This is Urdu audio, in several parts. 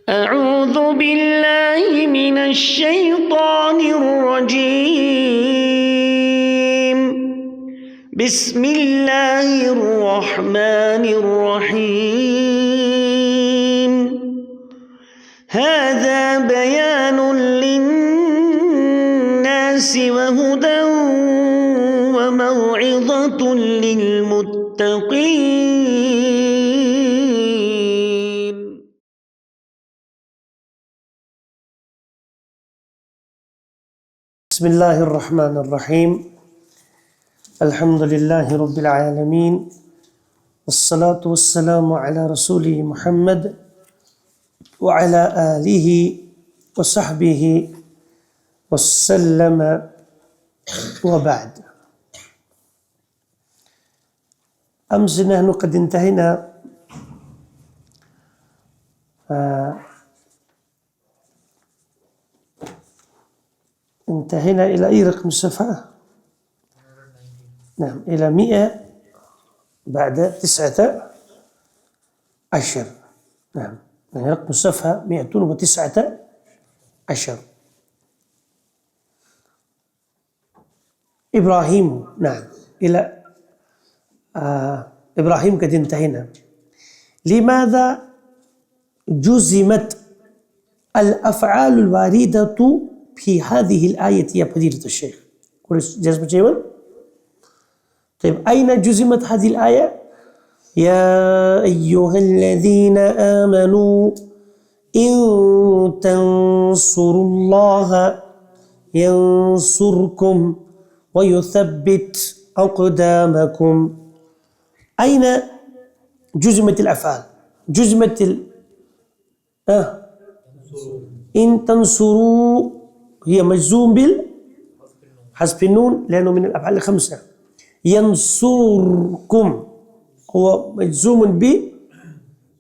أعوذ بالله من الشيطان الرجيم. بسم الله الرحمن الرحيم. هذا بيان للناس وهدى وموعظة للمتقين. بسم الله الرحمن الرحيم. الحمد لله رب العالمين، والصلاة والسلام على رسوله محمد وعلى آله وصحبه وسلم وبعد. أمس نحن قد انتهينا إلى أي رقم الصفحة؟ نعم، إلى 100 بعد 19. نعم، يعني رقم الصفحة 119. إبراهيم. نعم، إلى إبراهيم قد انتهينا. لماذا جزمت الأفعال الواردة في هذه الآية يا فضيلة الشيخ؟ جزم جيوان. طيب، أين جزمت هذه الآية؟ يا أيها الذين آمنوا إن تنصروا الله ينصركم ويثبت أقدامكم. أين جزمت الأفعال؟ جزمت إن تنصروا هي مجزوم بالحذف النون لأنه من الأفعال الخمسة. ينصركم هو مجزوم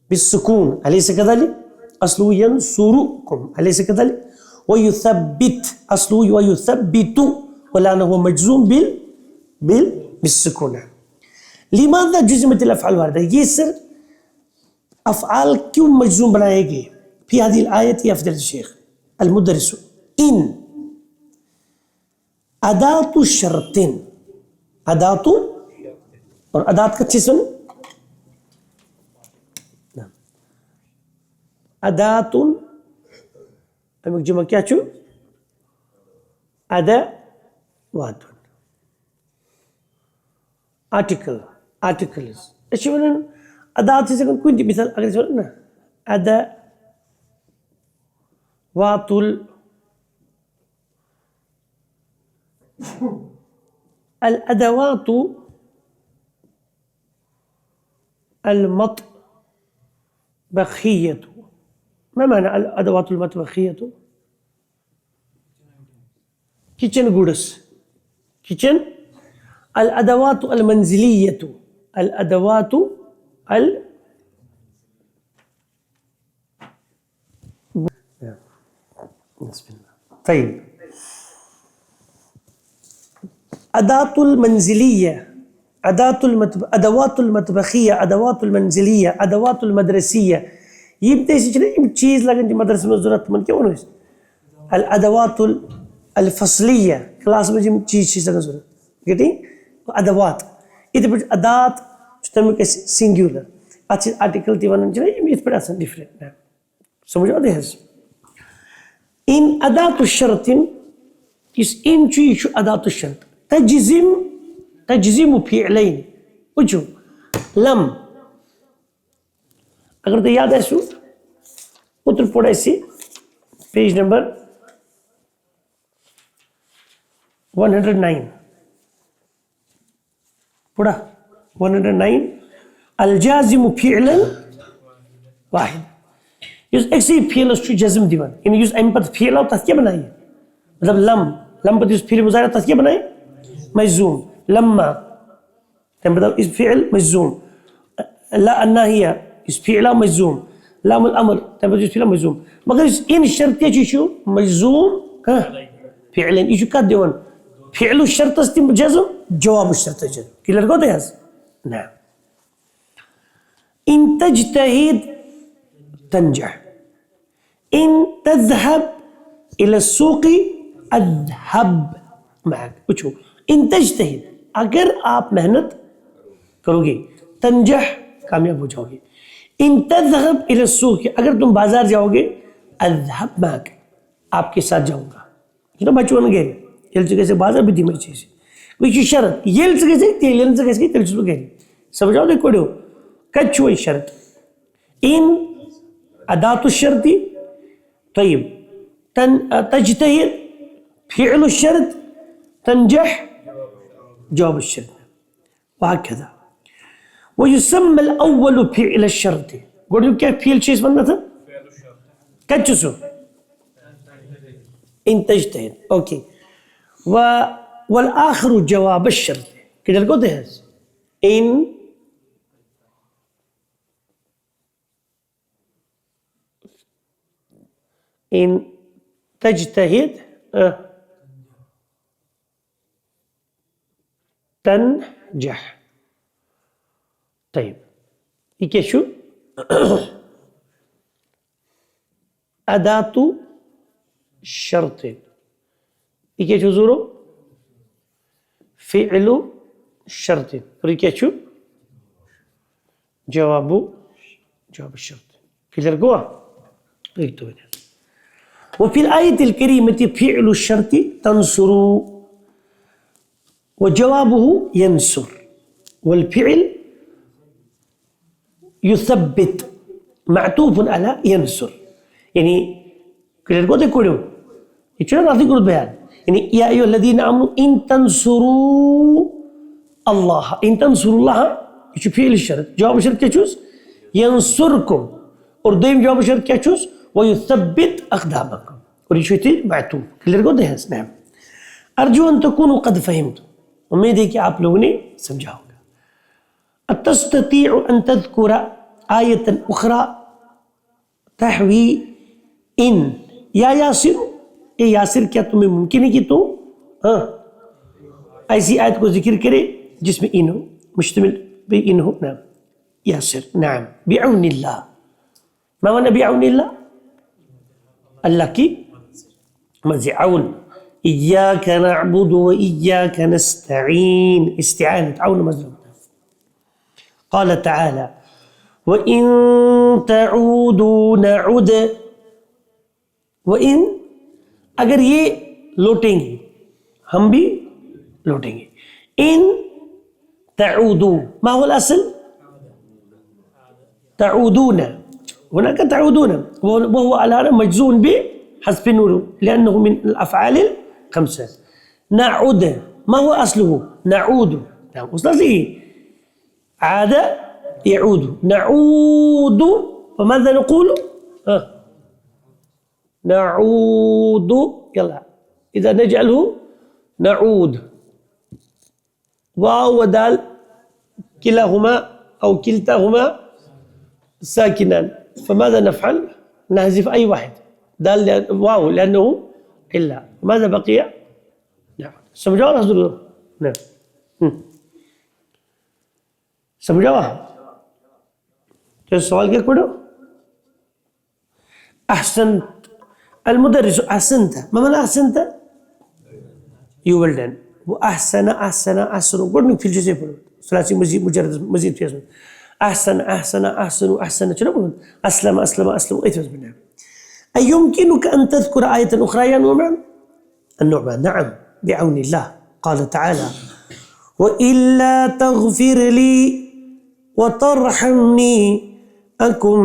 بالسكون، أليس كذلك؟ أصله ينصركم، أليس كذلك؟ ويثبت أصله ويثبت، ولأنه هو مجزوم بالسكون. لماذا جزمت الأفعال الواردة؟ یہ سر أفعال کیوں مجزوم بنائے گئے في هذه الآية يا فضيلة الشيخ المدرس؟ إن أداة شرط، أداة اور أداة کا چیز سن أداة أمك جمع کیا چھو؟ أدوات articles. ايش يقولون أداة سيكون كنت مثال أقدر يقولون أدوات الأدوات المطبخية. ما معنى الأدوات المطبخية؟ kitchen goods. kitchen. الأدوات المنزلية. الأدوات طيب، أداة المنزلية، أدوات المطبخية، أدوات المنزلية، أدوات المدرسية. يبدأ يصير چیز لگن جو مدرسے میں ضرورت مند کیا ہونا ہے. الأدوات الفصلية، کلاس میں جو چیز لگن ضرورت getting أدوات. إذا بجد أداة تسمى singular. أتى article تيوانا جنا يميت بدأسن different. سمجھو ده هز. إن أداة الشرط is in شو أداة الشرط تجزم فعلين. وجو لم اگر تو یاد ہے سو اتر پڑھے سی پیج نمبر 109 پڑھا 109. الجازم فعلا واحد. یس ایک سی فعل اس چو جزم دیوان یعنی یس ام پت فعل او تس کیا بنائی مطلب لم پت یس فعل مضارع تس کیا بنائی مجزوم. لما مطلب اس فعل مجزوم. لا الناهية اس فعل مجزوم. لام الامر تبدو فعل مجزوم. مگر ان شرط یہ شو مجزوم فعلا ایشو کا دیوان فعل الشرط است جزم جواب الشرط جزم کلیئر کو دیاز. نعم. ان تجتهد تنجح. إن تذهب إلى السوق أذهب معك. وشو إن تجتهد اگر آپ محنت کرو گے تنجح کامیاب ہو جاؤ گے. ان تذهب الى السوق اگر تم بازار جاؤ گے اذهب معك آپ کے ساتھ جاؤں گا. بچوں گے سے بازار بھی دیمر چیز وہی شرط یہ تلچو گے سمجھاؤ دے کوڑو کچو شرط ان ادات الشرط طيب تجتهد فعل الشرط تنجح جواب الشرط وهكذا. ويسمى الأول فعل الشرط. قولوا كيف فعل شيء اسمه مثلا كتشو إن تجتهد أوكي والآخر جواب الشرط كده القول ده إن تجتهد تنجح. طيب يكي شو أداة شرط يكي شو زورو فعل شرط يكي شو جواب الشرط كده القوة. وفي الآية الكريمة فعل الشرط تنصر وجوابه ينصر والفعل يثبت معطوف على ينصر. يعني كل القوة يقولون يشون راضي يقول بيان يعني يا أيها الذين آمنوا إن تنصروا الله إن تنصروا الله يشو فعل الشرط جواب الشرط كيشوز ينصركم ورديم جواب الشرط كيشوز ويثبت أقدامكم وريشوتي معطوف كل القوة ده. نعم أرجو أن تكونوا قد فهمتم. امید ہے کہ آپ لوگوں نے سمجھا ہوگا. تستطيع أن تذكر آية أخرى تحوي إن یا یاسر اے یاسر کیا تمہیں ممکن ہے کہ تو ایسی آیت کو ذکر کرے جس میں ان ہو مشتمل بھی ان ہو. نعم یاسر نعم بعون اللہ. ما معنی بعون اللہ؟ اللہ کی مدد. عون إياك نعبد وإياك نستعين استعانة عون مظلوم. قال تعالى وإن تعودوا نعد. وإن اگر یہ لوٹیں گے ہم بھی لوٹیں گے. إن تعودوا ما هو الأصل؟ تعودون. هناك تعودون وهو على مجزوم بحذف النون لأنه من الأفعال خمسة. نعود ما هو أصله؟ نعود. نعم أصله عاد يعود. نعود فماذا نقول؟ نعود. يلا إذا نجعله نعود واو ودال كلاهما أو كلتاهما ساكنان فماذا نفعل؟ نحذف أي واحد دال واو لأنه إلا. ماذا بقي؟ نعم سمجھاؤ حضور. نعم سمجھاؤ. تو سوال کیا پڑھو؟ أحسنت. المدرس أحسنت ما معنى أحسنت؟ you well done. وأحسن أحسن أحسن قلنا في الجزء پڑھو ثلاثي مزيد مجرد مزيد في اسمه أحسن أحسن أحسن أحسن شنو بقول؟ أسلم أسلم أسلم أي تفسير بالنعم. أيمكنك أن تذكر آية أخرى يا نعمان؟ النعمان نعم بعون الله. قال تعالى وإلا تغفر لي وترحمني أكن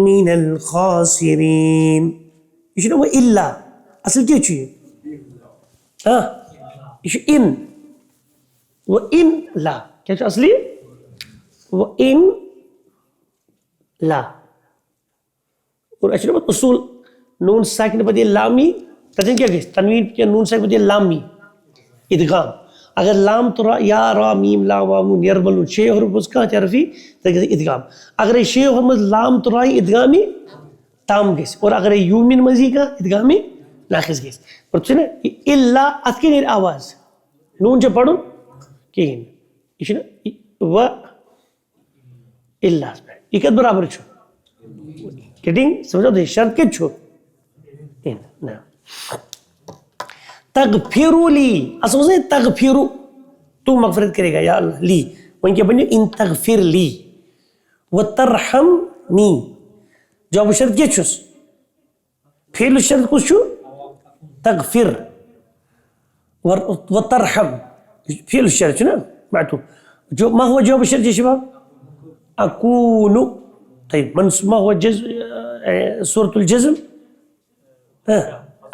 من الخاسرين. إيش هو إلا؟ أصل كيف شيء؟ إيش إن وإن لا كيف أصلي؟ وإن لا. اور اچھا بات اصول نون ساکن بدے لامی تجن کیا گئے تنوین کیا نون ساکن بدے لامی ادغام. اگر لام تو را یا را میم لا وام یرملون شے حرف اس کا حرفی تجن ادغام. اگر شے حرف لام تو را ادغامی تام گئے اور اگر یومن مزی کا ادغامی ناقص گئے. اور سنے الا اذکر آواز نون جو پڑھو کہیں و الا یہ کد برابر چھو getting سمجھو تو شرط کیا چھو ان نا تغفر لی اصل سے تغفر تو مغفرت کرے گا یا اللہ لی وہیں کیا بنی ان تغفر لی وترحمنی جواب شرط کیا چھوس فعل الشرط کچھ چھو تغفر وترحم فعل الشرط چھو نا معتوب جو ما هو جواب الشرط يا شباب أكون طيب ما هو سورة الجزم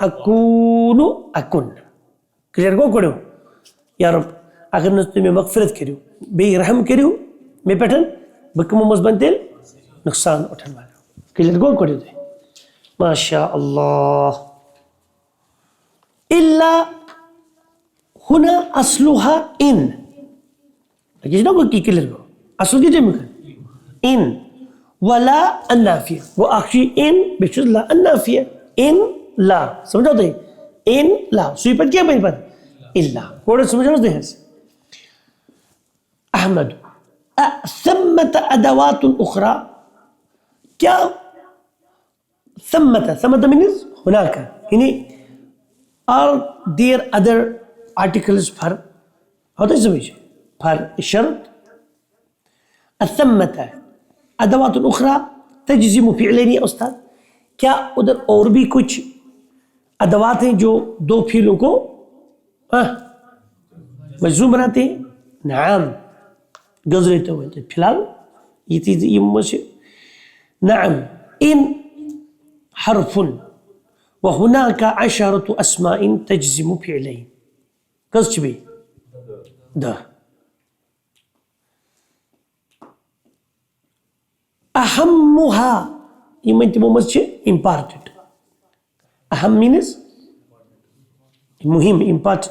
أكون أكون کلیئر کو کرو یا رب اگر نہ تمہیں مغفرت کریو بے رحم کریو میں پیٹھن بکم مزبن تیل نقصان اٹھن والا کلیئر کو کرو دے ماشاء اللہ الا هنا اصلها ان لكن شنو قلت كل الجو اصل دي جمع ان ولا النافيه واخشي ان بشوز لا النافيه ان لا سمجھو تو ان لا سوئی پر کیا بن پر الا کوڑ سمجھو تو ہے احمد ثمة ادوات اخرى کیا ثمة means هناك يعني are there other articles for هذا سمجھ فالشرط الثمة أدوات أخرى تجزم فعلين يا أستاذ کیا ادھر اور بھی کچھ ادوات ہیں جو دو فعلوں کو مجزوم بناتے ہیں نعم گزرتے ہوئے فی الحال یہ چیز نعم ان حرف وهناك 10 أسماء تجزم فعلين قصد بي ده أهمها يمكن تبغى important أهم means مهم important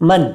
من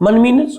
من means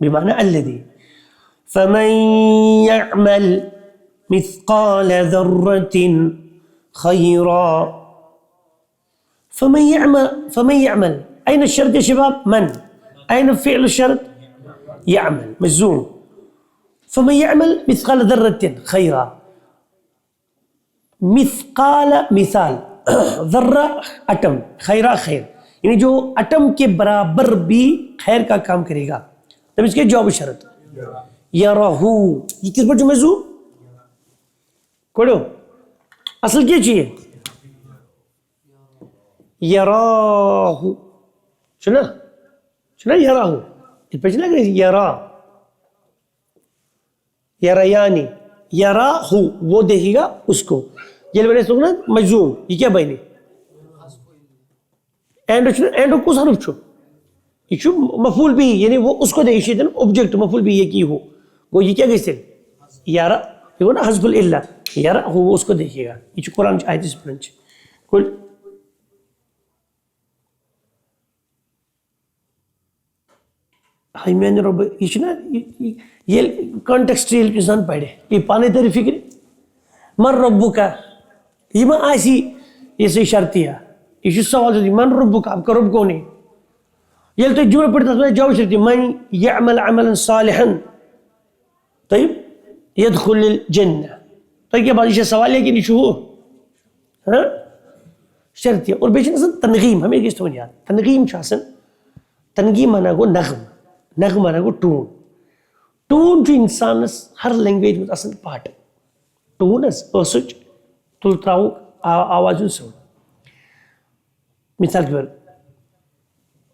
بمعنى الذي فمن يعمل مثقال ذرة خيرا فمن يعمل أين الشرط يا شباب من أين فعل الشرط يعمل مجزوم فمن يعمل مثقال ذرة خيرا مثقال مثال ذرة أتم خيرا خير یعنی جو اٹم کے برابر بھی خیر کا کام کرے گا تب اس کے جواب شرط یرہو یہ کس پر جو مجزوم کوڑو اصل کیا چاہیے یراہو سنا یراہو اس پر چلا کہ یرا یریانی یراہو وہ دیکھے گا اس کو یہ میں نے سنا مجزوم یہ کیا بھائی نے اینڈ کو حرف چھو یہ چھو مفعول بھی یعنی وہ اس کو دے گی اوبجیکٹ مفعول بھی یہ کی ہو وہ یہ کیا کہتے ہیں یارا یہ نا حذف الا یارا وہ اس کو دیکھے گا یہ چھو قرآن آیت اس پرنچ کل ہائی میں نے رب یہ چھو نا یہ کانٹیکسٹریل انسان پڑھے یہ پانے تیری فکر من ربو کا یہ میں آئیسی یہ سے شرطی ہے یہ سوال ہوتی من ربک آپ کا رب کون ہے یہ تو جملہ پڑھتا ہے جواب شرطی من یعمل عملا صالحا طيب يدخل الجنة طيب بعد شيء سوال ہے کہ نہیں شو ہاں شرطی اور بیچ اصلا تنغیم ہمیں کس تو یاد تنغیم شاسن تنغیم مانا گو نغم مانا گو ٹون جو انسان ہر لینگویج میں اصلا پارٹ ٹون اس سچ تلتراو آواز سن مثال کے طور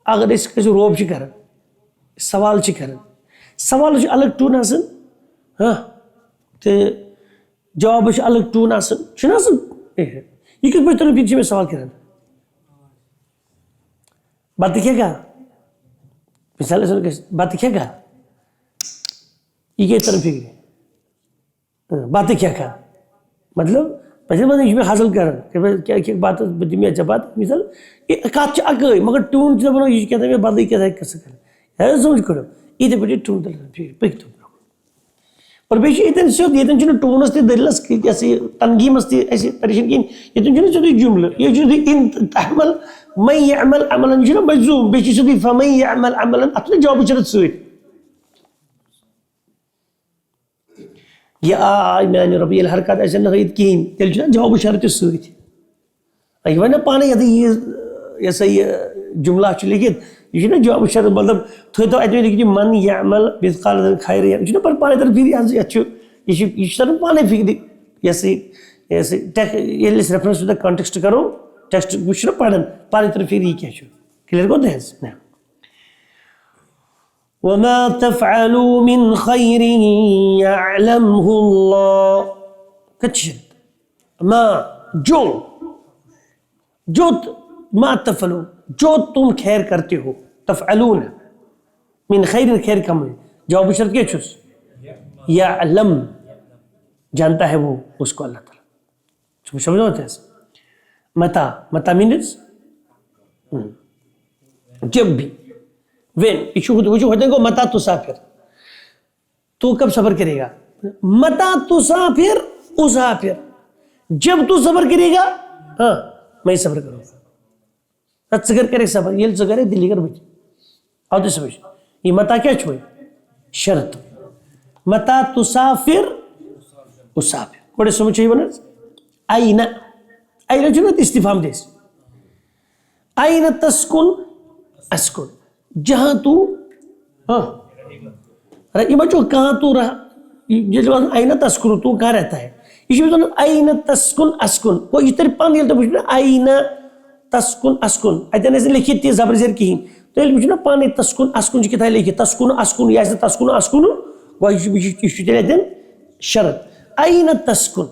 اگر اس کے روب چھ کرن سوال چھ کرن سوال چھ الگ ٹون آسن ہاں تو جواب چھ الگ ٹون آسن چھنا آسن یہ کس پر طرف پیچھے میں سوال کرن بات کیا کہا مثال ایسا بات کیا کہا یہ کیا طرف فکر بات کیا کہا مطلب پہلے میں اس میں حاصل کرن کیا کیا بات میں اچھا بات مثال یہ کات چھ اگے مگر ٹون چھ بنو یہ کہتا ہے بات کیا ہے کس کر ہے سمجھ کرو یہ پہ ٹون دل پک تو اور بیش اتن سے یہ تن چھ ٹون است دلس جیسے تنگیم است ایسے پریشان کین یہ تن چھ جملہ یہ جو ان تحمل من يعمل عملا جو مجزوم بیچ سدی فمن يعمل عملا اتنا جواب شرط سوید یہ آئی میانی ربی الحرکات ایسے نغید کین تیل جو جواب شرط سوید ایوہ نا پانے یہ صحیح جملہ چھ لیکن یہ نا جواب شرط مطلب تو اتنے لیکن من يعمل مثقال خیر یہ نا پر پانے طرف پھر یہ اچھو یہ طرف پانے پھر یہ لیس ریفرنس ٹو دا کانٹیکسٹ کرو ٹیکسٹ وچ نا پڑھن پانے طرف پھر یہ کیا چھو کلیئر کو دہز وما تفعلوا من خیر يعلمه اللہ کچھ ما جو ما تفعلوا جو تم خیر کرتے ہو تفعلون من خیر خیر کم ہے جواب شرط کیا چھوس یعلم جانتا ہے وہ اس کو اللہ تعالیٰ سمجھو ہوتے ہیں متا مینز جب بھی وین ہوتے ہیں متا تسافر تو کب سفر کرے گا متا تسافر اسافر جب تو سفر کرے گا ہاں میں سفر کروں گا سگر کرے سفر یہ سگر ہے دلی کر بچ آتے سمجھ یہ متا کیا چھوئے شرط متا تسافر اسافر کوڑے سمجھ چاہیے بنا آئینہ آئینہ جو نا استفام دیس آئینہ تسکن اسکن جہاں تو ہاں یہ بچو کہاں تو رہا یہ جو آئینہ تسکن تو کہاں رہتا ہے یہ جو آئینہ تسکن اسکن وہ اس طرح پان دیلتا بچنا آئینہ تسکن اسکن ایتنے سے لکھی تھی زبر زیر کی تو یہ بچنا پانے تسکن اسکن جو کتھا ہے لکھی تسکن اسکن یا ایسا تسکن اسکن وہ اس جو لیتے ہیں شرط آئینہ تسکن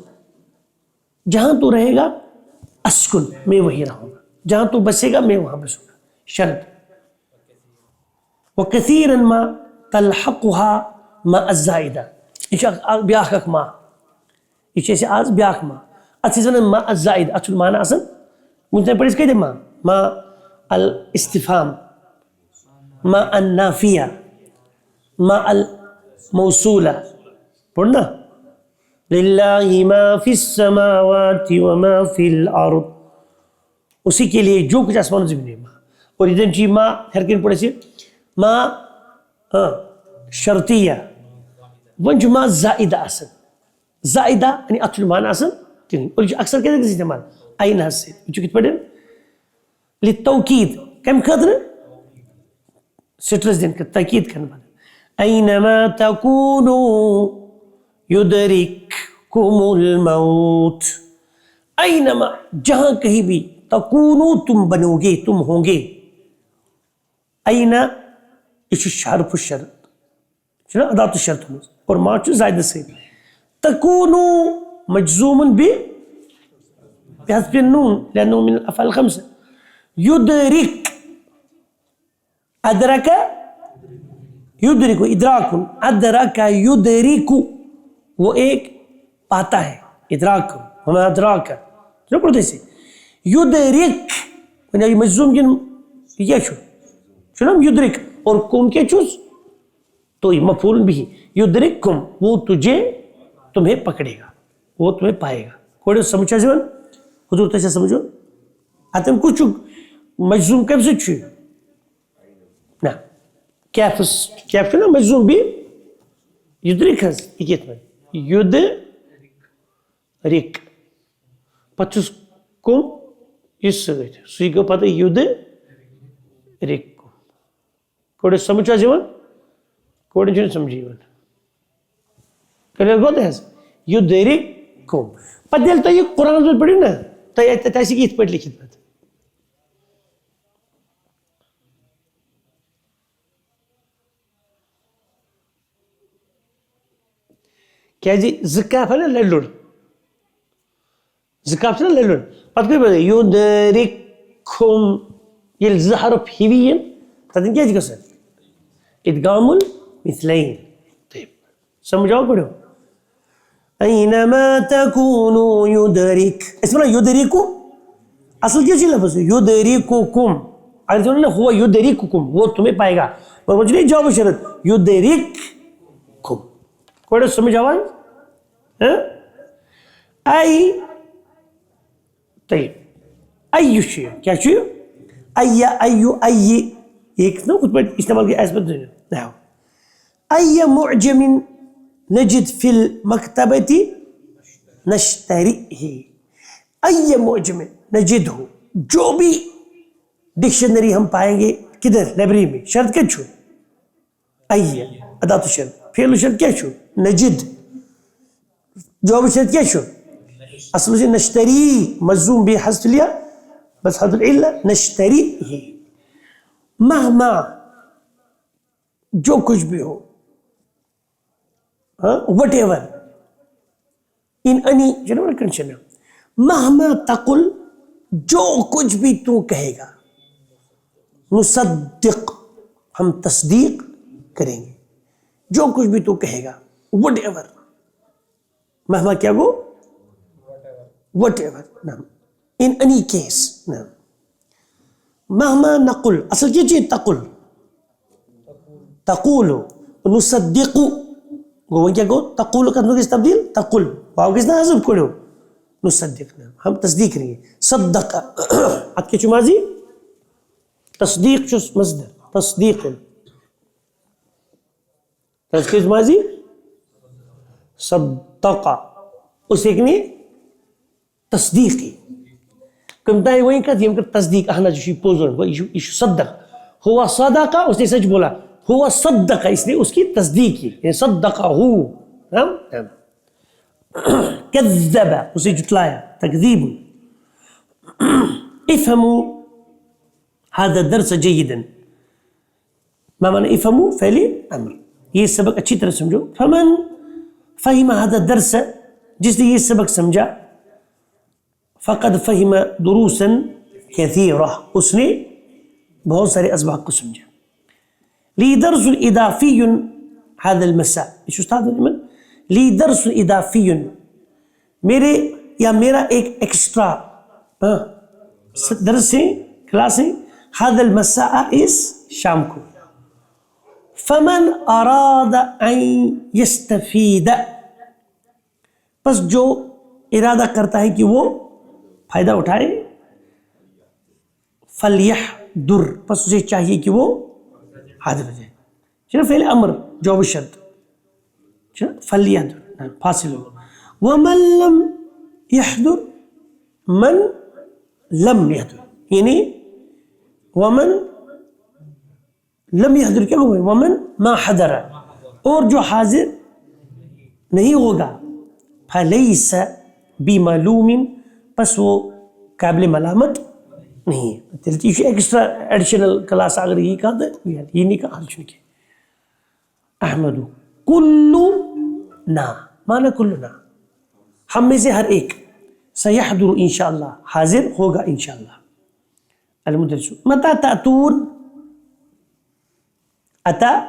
جہاں تو رہے گا اسکن میں وہی رہوں گا جہاں تو بسے گا میں وہاں بسوں گا شرط وَكَثِيرًا مَا تَلْحَقُهَا مَا الزَّائِدَةِ یہ بیاکھ اک ما یہ چیسے آز بیاکھ ما اچھی زنن ما الزائد اچھل معنی اصلا مجھتے پڑھیس کہتے ما الاستفام ما النافیہ ما الموصولہ پڑھنا لِلَّهِ مَا فِي السَّمَاوَاتِ وَمَا فِي الْأَرْضِ اسی کے لیے جو کچھ آسمان زمین ہے اور ادھر جی ما ہر کن پڑھے سے ما شرطیہ ونجو ما زائدہ اصل زائدہ یعنی اچھل معنی اصل اور جو اکثر کہتے ہیں کسی استعمال آئینہ سے جو کت پڑھے لِلتوکید کم خطر سٹرس دن کا تاکید کرنا اینما تکونو یدرککم الموت اینما جہاں کہیں بھی تکونو تم بنو گے تم ہوں گے اینا اس حرف الشرط چنا ادات الشرط اور ماچو زائد سے تکونو مجزوم بحذف النون لانه من الافعال الخمسه يدرك ادرك يدرك ادراك ادرك يدرك وہ ایک پاتا ہے ادراک وما ادراک جو پڑھتے سے یدرک یعنی مجزوم جن یہ شنو یدرک اور کم کے چوز تو یہ مفعول بھی یدرککم وہ تجھے تمہیں پکڑے گا وہ تمہیں پائے گا کوئی سمجھا زمان حضور تیسے سمجھو آتے ہم کچھ مجزوم کب سے چھوئے نا کیف نا مجزوم بھی یدرک ہے ایک میں یدرک پچھس کم اس سے گئے تھے سوئی کو پتہ یدرک کوڑے سمجھا جیون کوڑے جن سمجھی جیون کلیئر گوتے ہیں یدرک کم پتہ دلتا یہ قرآن میں پڑھی نا تو ایسی کی اس پڑھ لکھی بات کیا جی زکاف ہے نا للڑ زکاف سے نا للڑ پتہ کوئی بات ہے یدرککم یہ زحرف ہیوین تدن کیا جی کسا ادغام المثلین طيب سمجھاؤ پڑھو اینما تکونو یدرک اس میں یدرکو اصل کیا چیز لفظ ہے یدرککم اگر سنو نا ہوا یدرککم وہ تمہیں پائے گا اور مجھے نہیں جواب شرط یدرککم کوئی سمجھ آواز ای طيب ای شیء کیا چیز ایک نا خود پر استعمال کیا اس پر نحو ای معجم نجد فی المکتبۃ نشتریہ ای معجم نجد ہو جو بھی ڈکشنری ہم پائیں گے کدھر لائبریری میں شرط کیا چھو ای اداۃ الشرط فعل شرط کیا چھو نجد جواب شرط کیا چھو اصل سے نشتری مجزوم بھی حذف لیا بس حذف العلہ نشتری ہی مہما جو کچھ بھی ہو وٹ ایور ان انی جنرل کنڈیشن مہما تقل جو کچھ بھی تو کہے گا نصدق ہم تصدیق کریں گے جو کچھ بھی تو کہے گا وٹ ایور مہما کیا گو وٹ ایور نعم ان انی کیس نعم مہما نقل اصل کیا چیز تقول نصدق گو کیا گو تقول کا کس تبدیل تقل واو کس نہ حذف کرو نصدق نعم ہم تصدیق کریں گے صدق ات کے چمازی تصدیق چو مصدر تصدیق تصدیق ماضی صدق اس ایک نے تصدیقی کم تائی وہیں کہتی ہم کر تصدیق احنا جو پوزن وہ ایشو صدق ہوا صدقہ اس نے سچ بولا ہوا صدقہ اس نے اس کی تصدیق کی یعنی صدقہ ہو کذب اسے جتلایا تکذیب افهموا هذا الدرس جيدا ما معنى افهموا فعل امر یہ سبق اچھی طرح سمجھو فمن فهم هذا الدرس جس نے یہ سبق سمجھا فقد فهم دروسا كثيرة اس نے بہت سارے اسباق کو سمجھا لي درس اضافي هذا المساء ايش استاذ ایمن لي درس اضافي میرے یا میرا ایک ایکسٹرا درس ہے کلاس ہے هذا المساء اس شام کو فمن اراد ان يستفيد پس جو ارادہ کرتا ہے کہ وہ فائدہ اٹھائے فلیحذر پس اسے چاہیے کہ وہ حاضر ہو جائے چلو فعل امر جواب شرط چلو فلیحذر فاصل ہو ومن لم يحضر من لم يحضر یعنی ومن لم يحضر کیا ہوگا ومن ما حضر اور جو حاضر نہیں ہوگا فلیس بمعلوم پس وہ قابل ملامت نہیں ہے تلتیش ایکسٹرا ایڈیشنل کلاس اگر یہ کہا تھا یہ نہیں کہا حل چونکہ احمد کلنا معنی کلنا ہم میں سے ہر ایک سیحضر انشاءاللہ حاضر ہوگا انشاءاللہ المدرس متى تأتون أتى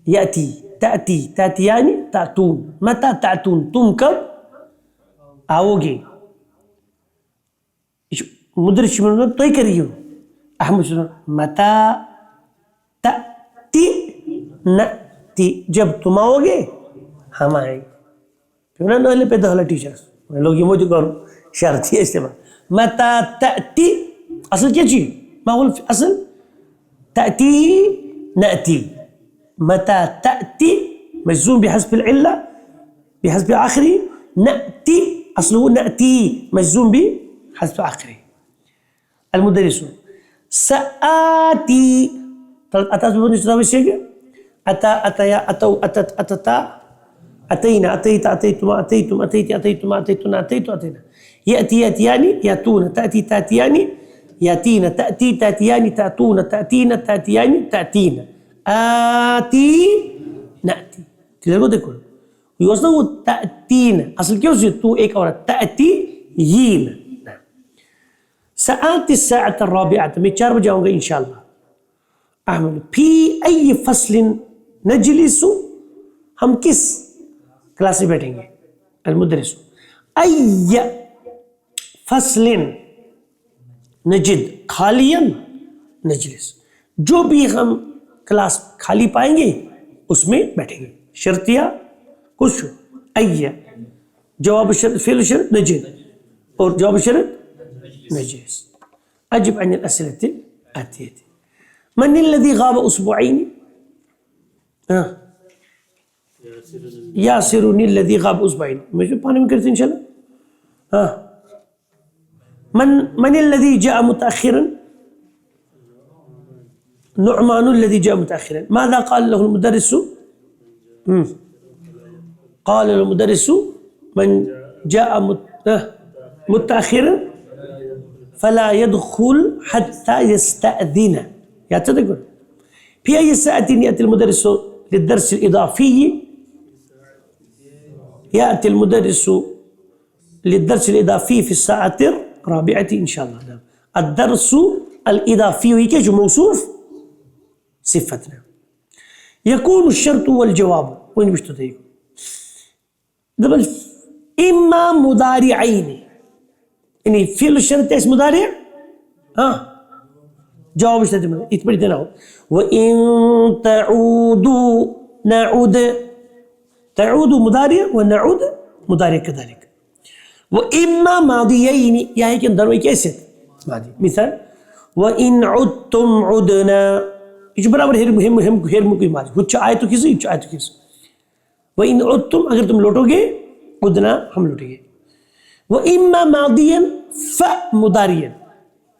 يأتي تأتي تأتيان تأتون متى تأتون تم کب آؤ گے مدرس من تو کریو احمد متى تأتي نأتي جب تم آؤ گے ہم آئیں گے کیوں نہ لے پیدا ہولا ٹیچرز لوگ یہ موجود کرو شرط ہے استعمال متى تأتي اصل کیا چیز ما هو اصل تأتي نأتي متى تأتي مجزوم بحذف العلة بحذف آخره نأتي أصله نأتي مجزوم بحذف آخره المدرس سآتي أتى تساوي شيء أتى أتيا أتوا أتت أتتا أتينا أتيت أتيتما أتيتم أتيت أتيتما أتيتنا أتيت أتينا يأتي يأتيان يأتون تأتي تأتيان يأتين تأتي تأتيان تأتون تأتين تأتيان تأتين آتي نأتي تلاقوا دكتور يوصلوا تأتين أصل كيف تو إيك أورا تأتيين سآتي الساعة الرابعة من 4 بجے آؤں گا إنشاءالله أحمد في أي فصل نجلس ہم کس کلاس میں بیٹھیں گے المدرس أي فصل نجد خالیا نجلس جو بھی ہم کلاس خالی پائیں گے اس میں بیٹھیں گے شرطیہ کچھ ایہ جواب شرط فعل شرط نجد اور جواب شرط نجلس أجب عن الأسئلة الآتية. من الذي غاب أسبوعين؟ ياسرني الذي غاب أسبوعين. مجھے پانی میں کرتے انشاءاللہ. من الذي جاء متأخرا؟ نعمان الذي جاء متأخرا. ماذا قال له المدرس؟ قال له المدرس من جاء متأخرا فلا يدخل حتى يستأذن. يا تذكر في أي ساعة يأتي المدرس للدرس الإضافي؟ يأتي المدرس للدرس الإضافي في الساعة الرابعة إن شاء الله. الدرس الإضافي هي كيف موصوف صفتنا. يكون الشرط والجواب وين مش تدري دبل إما مضارعين يعني فعل الشرط اسم مضارع جواب مش تدري يتبري دنا. وإن تعودوا نعود. تعود مضارع ونعود مضارع كذلك. وإما ماضيين يا هيك ضروري كيسة ماضي. مثال وإن عدتم عدنا یہ برابر ہیرم کوئی ماضی کچھ آئے تو کسی کچھ آئے تو کسی. وَإِنْ عُدْتُمْ اگر تم لوٹو گے عدنا ہم لوٹیں گے. وَإِمَّا مَاضِيًا فَمُضَارِيًا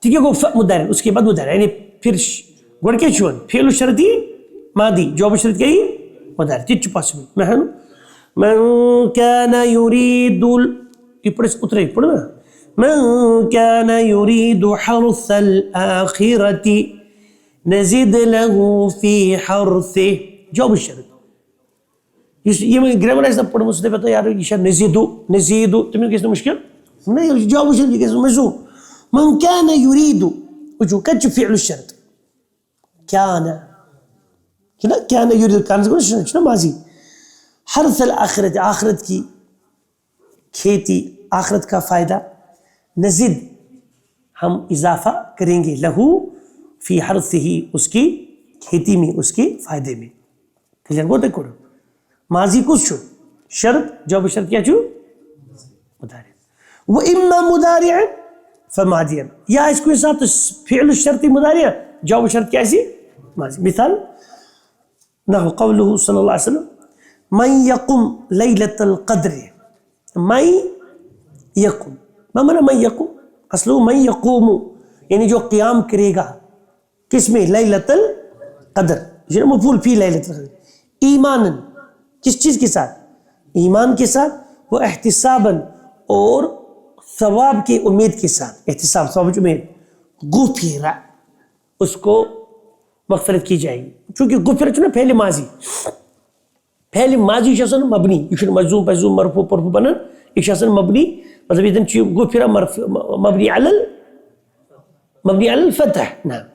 ٹھیک ہے. وہ فَمُضَارِيًا اس کے بعد مضارع یعنی پھر گوڑ کیا چھوان فعل الشرطی ماضی جواب الشرط کیا ہی مضارع تیچ پاسبل. مَنْ كَانَ يُرِيدُ یہ پڑھے اترے پڑھنا. مَنْ كَانَ يُرِيدُ حَرْثَ الْآخِرَةِ نزد له في حرثه جواب الشرط. یہ میں گرامر ایسا پڑھ مسئلہ پتا یار یہ شاید نزیدو تمہیں کس نے مشکل نہیں جواب الشرط کس نے مجزوم. من كان يريد وجو كتش فعل الشرط كان يريد كان شنو ماضی. حرث الآخرت آخرت کی کھیتی آخرت کا فائدہ. نزد ہم اضافہ کریں گے لہو فی حرثہ اس کی کھیتی میں اس کے فائدے میں. کلیئر کو دیکھو ماضی کچھ چھو شرط جواب شرط کیا چھو مضارع. وَإِمَّا مُضَارِعًا فَمَاضِيًا یا اس کو ساتھ فعل الشرط مضارع جواب شرط کیا سی ماضی. مثال نحو قوله صلی اللہ علیہ وسلم من يقم ليلة القدر. من يقم ما معنی من يقم؟ اصلو من يقوم یعنی جو قیام کرے گا کس میں لیلۃ القدر یہ مفعول فی لیلۃ القدر. ایماناً کس چیز کے ساتھ ایمان کے ساتھ. وہ احتساباً اور ثواب کی امید کے ساتھ. احتساب ثواب کی امید. غفر اس کو مغفرت کی جائے گی چونکہ غفرت چونکہ پہلے ماضی شخصاً مبنی یہ مجزوم پجزوم مرفوع پرفوع بنن ایک شخصاً مبنی مطلب یہ غفر مبنی علی الفتح. نعم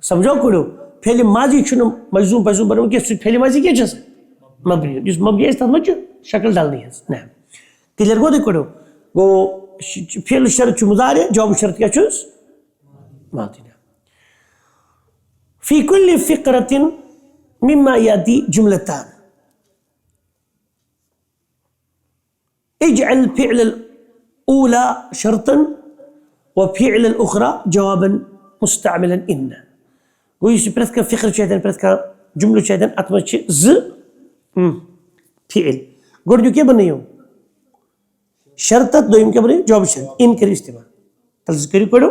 سمجھو کرو پہلے ماضی چھنو مجزوم پجزوم بنو کہ پہلے ماضی کیا چھس مبنی جس مبنی ہے تھا شکل ڈالنی ہے. نعم کلیئر کو دیکھو وہ فعل شرط چھ مضارع جواب شرط کیا چھس ماضی. فی کل فقرۃ مما یاتی جملتان اجعل فعل الاولى شرطا وفعل الاخرى جوابا مستعملا ان. گویا پرت کا فقر چاہتے ہیں پرت کا جملہ چاہتے ہیں اتمت چھ ز فعل گوڑ جو کیا بنی ہو شرطت دویم کیا بنی جواب شرط ان کری استعمال. تلز کری پڑھو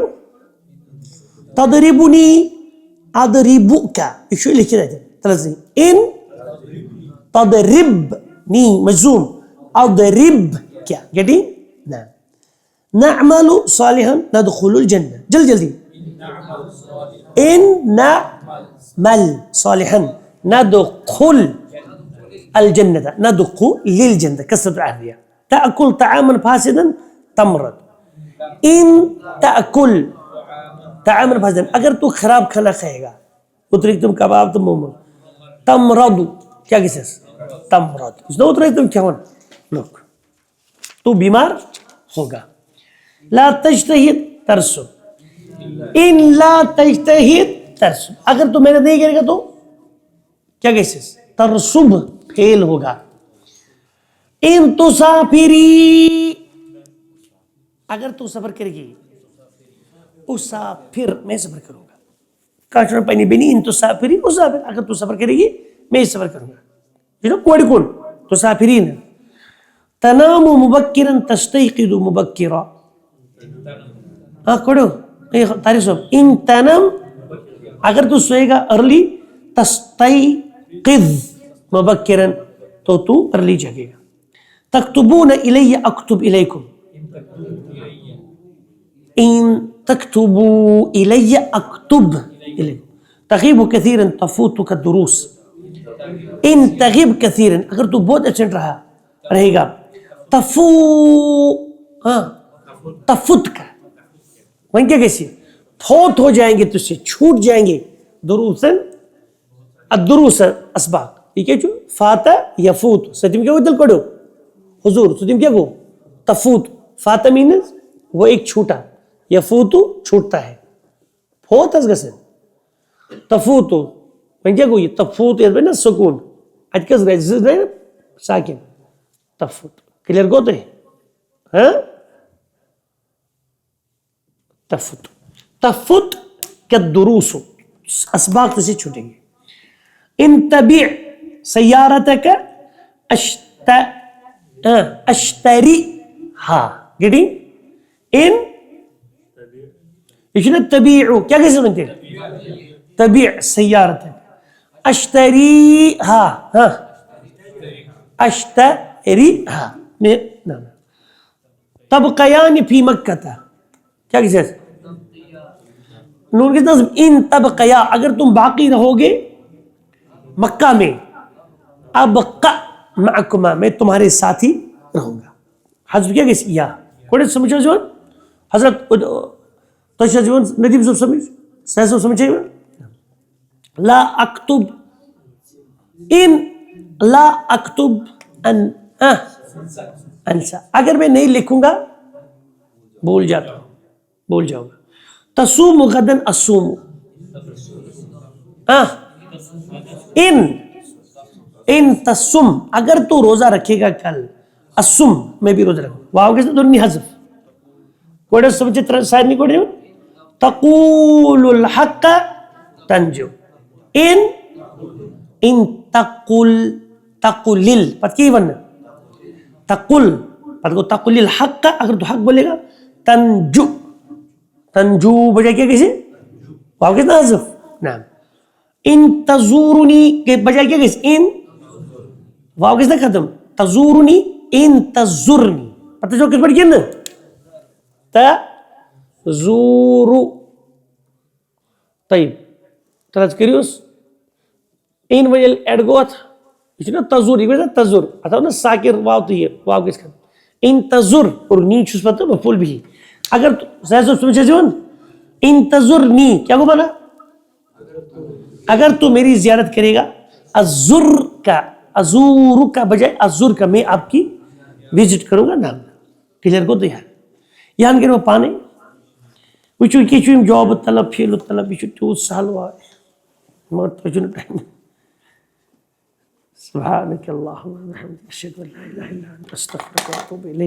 تضربنی اضربک ایشو لکھی رہتے ہیں تلز ان تضربنی مجزوم اضرب کیا گیٹی نعمل صالحا ندخل الجنہ. جلدی ان نعمل صالحا ندخل الجنة ندخل للجنة كسرت العهدية. تأكل طعاما فاسدا تمرض. ان تأكل طعاما فاسدا اگر تو خراب کھانا کھائے گا اتریک تم کباب تم مومن تمرض کیا کسی تمرض اس نے اتریک تم کیا ہونا لوگ تو بیمار ہوگا. لا تجتہد ترسب ان لا تجتہد ترسب اگر تو محنت نہیں کرے گا تو کیا کہتے ہیں ترسب فیل ہوگا. ان تسافری اگر تو سفر کرے گی اسافر میں سفر کروں گا. کاچنا پانی بنی ان تسافری اسافر, اگر تو سفر کرے گی میں سفر کروں گا. کوڑی کون تسافرین. تنام مبکرا تستيقظ مبکرا. ہاں کوڑو تاریخ صاحب, ان تنم اگر تو سوئے گا ارلی, تستيقظ مبکرا تو ارلی جگے گا. تکتبون الی اکتب الیکم. ان تکتبوا الی اکتب الیکم. تغیب کثیرا تفوتک الدروس. ان تغیب کثیرا اگر تو بہت ایبسینٹ رہے گا, تفوت کا وہیں کیا کیسی فوت ہو جائیں گے, تجھ سے چھوٹ جائیں گے. دروسن الدروس اسباق, یہ کیا جو فاتا یفوت ستیم کیا دل کڑو حضور ستیم کیا کو تفوت. فاتا مینز وہ ایک چھوٹا, یفوتو چھوٹتا ہے, فوت از گسن تفوتو وہیں کیا کو یہ تفوت ہے نا سکون اج کس رہے ساکن تفوت. کلیئر کو تو ہے ہاں. تفت تفت کالدروس اسباق سے چھوٹیں گے. انتبع سیارتک اشتریها. گیٹنگ ان یہ تبیع کیا کیسے بنتے ہیں تبیع سیارتک اشتریها. ہاں اشتریها نعم. تبقیان فی مکہ کیا کسی نون کے نظم ان تبقیا اگر تم باقی رہو گے مکہ میں, ابقا معکما میں تمہارے ساتھ ہی رہوں گا. حضرت کیا کسی یا کوڑے سمجھا جو حضرت تشہ جو ندیم صاحب سمجھ سہ صاحب سمجھے لا اکتب ان لا اکتب ان انسا اگر میں نہیں لکھوں گا بھول جاتا ہوں, بھول جاؤں گا. تصوم غدن اصوم. ان تصم اگر تو روزہ رکھے گا کل, اسم میں بھی روزہ رکھوں. واو کے ساتھ دونوں حذف. کوڑے سمجھے شاید نہیں کوڑے. تقول الحق تنجو. ان تقل پت کی ون تقل پت کو تقل الحق اگر تو حق بولے گا تنجو. تنجو بجائے کیا کیسے واو کتنا حذف. نعم. ان تزورنی کے بجائے کیا کیسے ان واو کس نے ختم تزورنی ان تزورنی. پتہ جو کس پڑھ کیا نا تزورو. طيب تلاش کریوس ان وجل ایڈ گوت یہ نا تزور یہ تزور اتھا نا ساکر واو تو یہ واو کس ختم. ان تزور اور نی چھس پتہ مفعول بھی. اگر سہسو سمجھے جون انتظرنی کیا کو بنا اگر تو میری زیارت کرے گا. ازر کا ازور کا بجائے ازر کا میں آپ کی وزٹ کروں گا. نام کلیئر کو تو یہاں کرو پانے وچو کیچو جواب طلب فعل طلب یہ تو سہل ہوا مگر تو ٹائم. سبحانك اللهم وبحمدك اشهد ان لا اله الا انت استغفرك واتوب اليك.